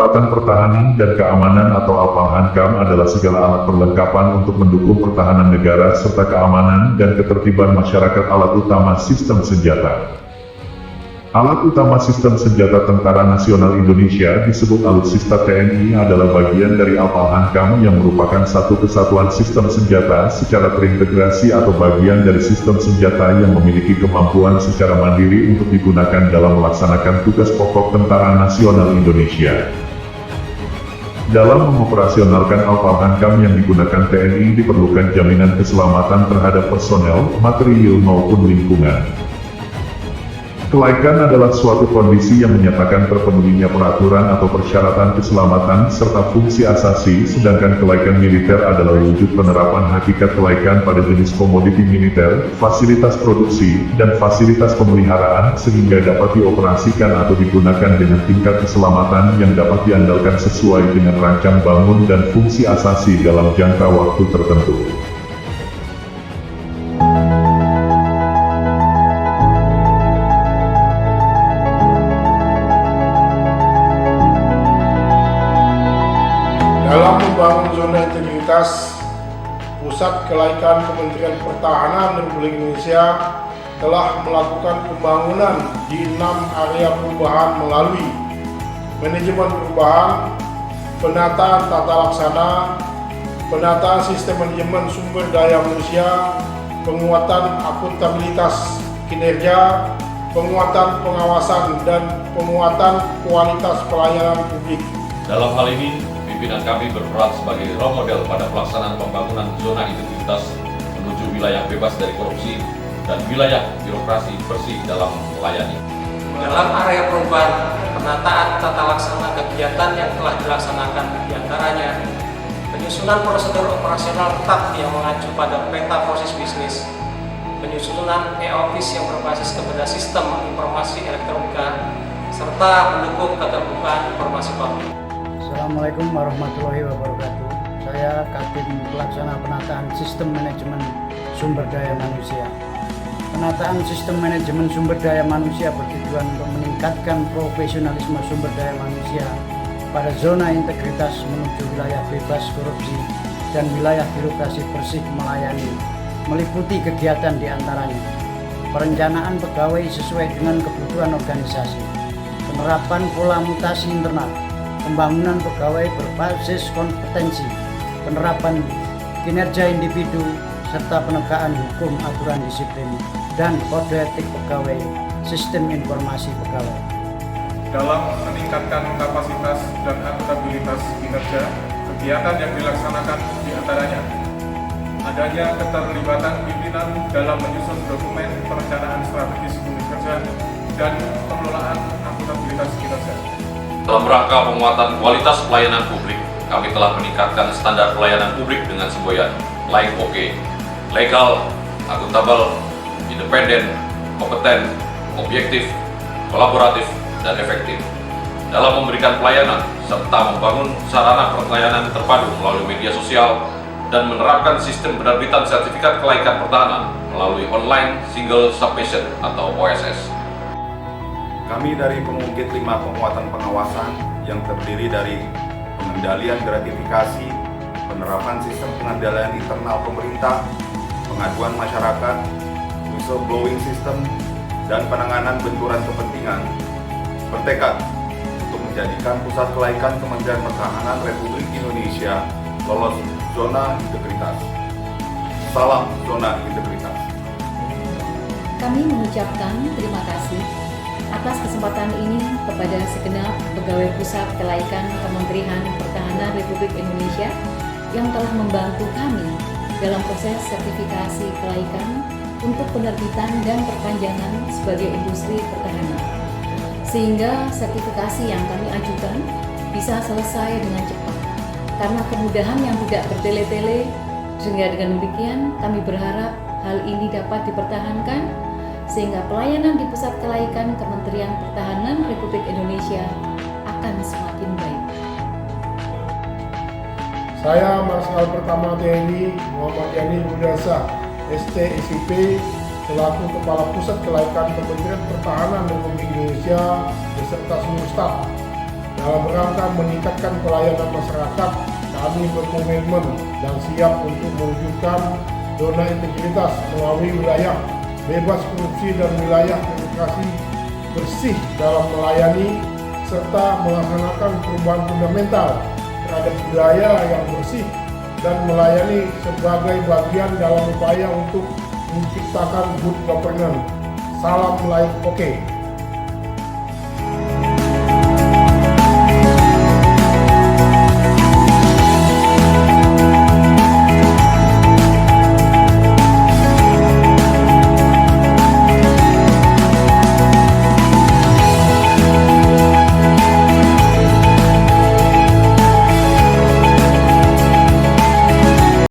Kekuatan Pertahanan dan Keamanan atau APAHANKAM adalah segala alat perlengkapan untuk mendukung pertahanan negara serta keamanan dan ketertiban masyarakat. Alat utama sistem senjata. Alat utama sistem senjata Tentara Nasional Indonesia disebut Alutsista TNI adalah bagian dari APAHANKAM yang merupakan satu kesatuan sistem senjata secara terintegrasi atau bagian dari sistem senjata yang memiliki kemampuan secara mandiri untuk digunakan dalam melaksanakan tugas pokok Tentara Nasional Indonesia. Dalam mengoperasionalkan APAHANKAM yang digunakan TNI diperlukan jaminan keselamatan terhadap personel, material maupun lingkungan. Kelaikan adalah suatu kondisi yang menyatakan terpenuhinya peraturan atau persyaratan keselamatan serta fungsi asasi, sedangkan kelaikan militer adalah wujud penerapan hakikat kelaikan pada jenis komoditi militer, fasilitas produksi, dan fasilitas pemeliharaan sehingga dapat dioperasikan atau digunakan dengan tingkat keselamatan yang dapat diandalkan sesuai dengan rancang bangun dan fungsi asasi dalam jangka waktu tertentu. Dalam membangun zona integritas, Pusat Kelaikan Kementerian Pertahanan Republik Indonesia telah melakukan pembangunan di 6 area perubahan melalui manajemen perubahan, penataan tata laksana, penataan sistem manajemen sumber daya manusia, penguatan akuntabilitas kinerja, penguatan pengawasan, dan penguatan kualitas pelayanan publik. Dalam hal ini, pimpinan kami berperan sebagai role model pada pelaksanaan pembangunan zona integritas menuju wilayah bebas dari korupsi dan wilayah birokrasi bersih dalam melayani. Dalam area perubahan, penataan tata laksana kegiatan yang telah dilaksanakan diantaranya penyusunan prosedur operasional tetap yang mengacu pada peta proses bisnis, penyusunan e-office yang berbasis kepada sistem informasi elektronika, serta mendukung keterbukaan informasi publik. Assalamualaikum warahmatullahi wabarakatuh. Saya Kadin Pelaksana Penataan Sistem Manajemen Sumber Daya Manusia. Penataan Sistem Manajemen Sumber Daya Manusia bertujuan untuk meningkatkan profesionalisme sumber daya manusia pada zona integritas menuju wilayah bebas korupsi dan wilayah birokrasi bersih melayani, meliputi kegiatan diantaranya perencanaan pegawai sesuai dengan kebutuhan organisasi, penerapan pola mutasi internal, pembangunan pegawai berbasis kompetensi, penerapan kinerja individu, serta penegakan hukum aturan disiplin, dan kode etik pegawai, sistem informasi pegawai. Dalam meningkatkan kapasitas dan akuntabilitas kinerja, kegiatan yang dilaksanakan diantaranya adanya keterlibatan pimpinan dalam menyusun dokumen perencanaan strategis unit kerja dan pengelolaan akuntabilitas kinerja. Dalam rangka penguatan kualitas pelayanan publik, kami telah meningkatkan standar pelayanan publik dengan semboyan Layak Oke, legal, akuntabel, independen, kompeten, objektif, kolaboratif, dan efektif dalam memberikan pelayanan serta membangun sarana pelayanan terpadu melalui media sosial dan menerapkan sistem penerbitan sertifikat kelaikan pertahanan melalui online single submission atau OSS. Kami dari Pengungkit 5 Penguatan Pengawasan yang terdiri dari pengendalian gratifikasi, penerapan sistem pengendalian internal pemerintah, pengaduan masyarakat, whistleblowing system, dan penanganan benturan kepentingan, bertekad untuk menjadikan Pusat Kelaikan Kementerian Pertahanan Republik Indonesia lolos zona integritas. Salam zona integritas. Kami mengucapkan terima kasih atas kesempatan ini kepada segenap pegawai Pusat Kelaikan Kementerian Pertahanan Republik Indonesia yang telah membantu kami dalam proses sertifikasi kelaikan untuk penerbitan dan perpanjangan sebagai industri pertahanan, sehingga sertifikasi yang kami ajukan bisa selesai dengan cepat karena kemudahan yang tidak bertele-tele, sehingga dengan demikian kami berharap hal ini dapat dipertahankan sehingga pelayanan di Pusat Kelaikan Kementerian Pertahanan Republik Indonesia akan semakin baik. Saya Marskal Pertama TNI Muhammad Yani Rudasa, ST-SIP, selaku Kepala Pusat Kelaikan Kementerian Pertahanan Republik Indonesia beserta seluruh staf, Dalam rangka meningkatkan pelayanan masyarakat, kami berkomitmen dan siap untuk mewujudkan zona integritas melalui wilayah bebas korupsi dan wilayah demokrasi bersih dalam melayani serta melaksanakan perubahan fundamental terhadap budaya yang bersih dan melayani sebagai bagian dalam upaya untuk menciptakan good governance. Salam Laik Oke.